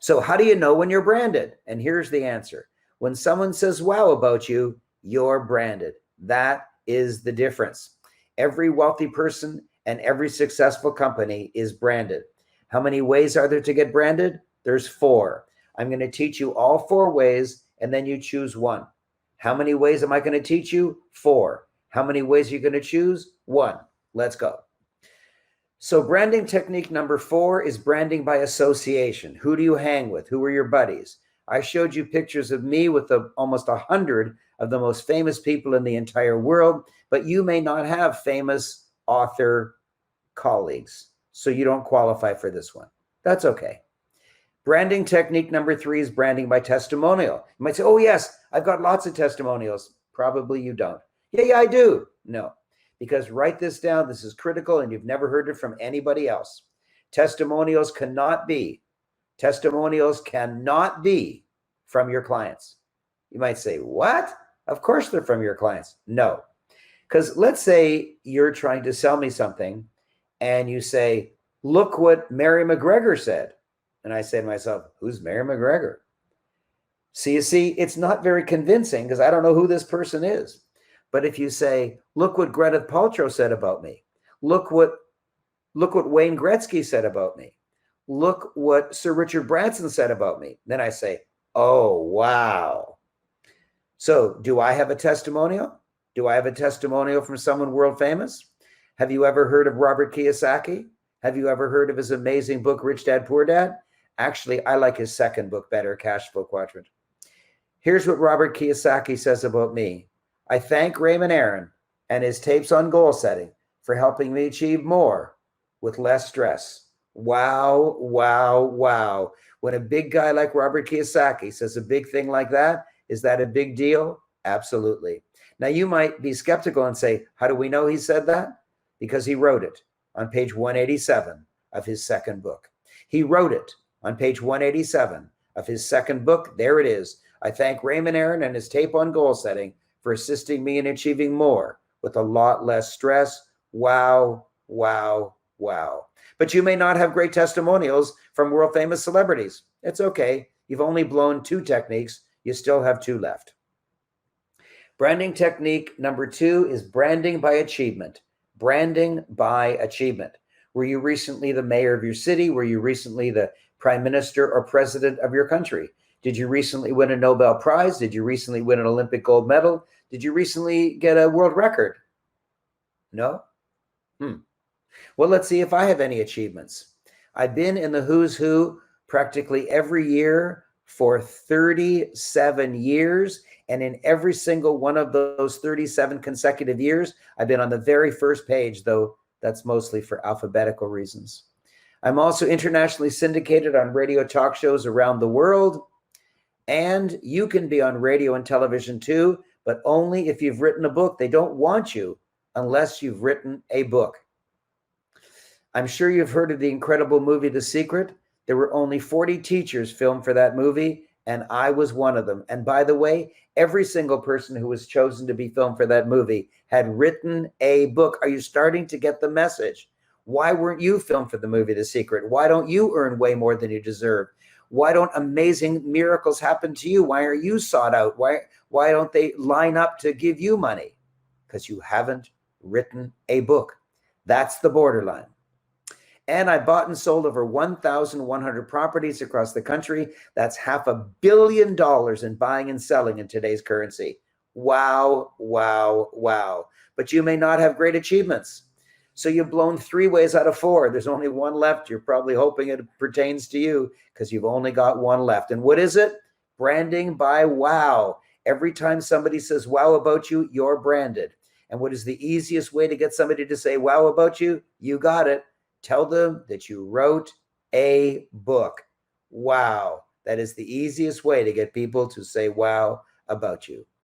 So how do you know when you're branded? And here's the answer. When someone says wow about you, you're branded. That is the difference. Every wealthy person and every successful company is branded. How many ways are there to get branded? There's 4. I'm going to teach you all 4 ways, and then you choose one. How many ways am I going to teach you? 4. How many ways are you going to choose? 1. Let's go. So branding technique number 4 is branding by association. Who do you hang with? Who are your buddies? I showed you pictures of me with almost 100 of the most famous people in the entire world, but you may not have famous author colleagues, so you don't qualify for this one. That's okay. Branding technique number 3 is branding by testimonial. You might say, oh yes, I've got lots of testimonials. Probably you don't. Yeah, I do. No, because write this down. This is critical, and you've never heard it from anybody else. Testimonials cannot be from your clients. You might say, what? Of course they're from your clients. No, because let's say you're trying to sell me something and you say, look what Mary McGregor said. And I say to myself, who's Mary McGregor? So you see, it's not very convincing because I don't know who this person is. But if you say, look what Gwyneth Paltrow said about me. Look what Wayne Gretzky said about me. Look what Sir Richard Branson said about me. Then I say, oh, wow. So do I have a testimonial? Do I have a testimonial from someone world famous? Have you ever heard of Robert Kiyosaki? Have you ever heard of his amazing book, Rich Dad, Poor Dad? Actually, I like his second book better, Cash Flow Quadrant. Here's what Robert Kiyosaki says about me. I thank Raymond Aaron and his tapes on goal setting for helping me achieve more with less stress. Wow, wow, wow. When a big guy like Robert Kiyosaki says a big thing like that, is that a big deal? Absolutely. Now, you might be skeptical and say, how do we know he said that? Because he wrote it on page 187 of his second book. He wrote it on page 187 of his second book. There it is. I thank Raymond Aaron and his tape on goal setting for assisting me in achieving more with a lot less stress. Wow, wow, wow. But you may not have great testimonials from world famous celebrities. It's okay. You've only blown 2 techniques. You still have 2 left. Branding technique number 2 is branding by achievement. Branding by achievement. Were you recently the mayor of your city? Were you recently the prime minister or president of your country? Did you recently win a Nobel Prize? Did you recently win an Olympic gold medal? Did you recently get a world record? No? Well, let's see if I have any achievements. I've been in the who's who practically every year for 37 years. And in every single one of those 37 consecutive years, I've been on the very first page, though that's mostly for alphabetical reasons. I'm also internationally syndicated on radio talk shows around the world. And you can be on radio and television too, but only if you've written a book. They don't want you unless you've written a book. I'm sure you've heard of the incredible movie, The Secret. There were only 40 teachers filmed for that movie, and I was one of them. And by the way, every single person who was chosen to be filmed for that movie had written a book. Are you starting to get the message? Why weren't you filmed for the movie, The Secret? Why don't you earn way more than you deserve? Why don't amazing miracles happen to you? Why are you sought out? Why don't they line up to give you money? Because you haven't written a book. That's the borderline. And I bought and sold over 1,100 properties across the country. That's $500 million in buying and selling in today's currency. Wow, wow, wow. But you may not have great achievements. So you've blown 3 ways out of 4. There's only 1 left. You're probably hoping it pertains to you because you've only got 1 left. And what is it? Branding by wow. Every time somebody says wow about you, you're branded. And what is the easiest way to get somebody to say wow about you? You got it. Tell them that you wrote a book. Wow. That is the easiest way to get people to say wow about you.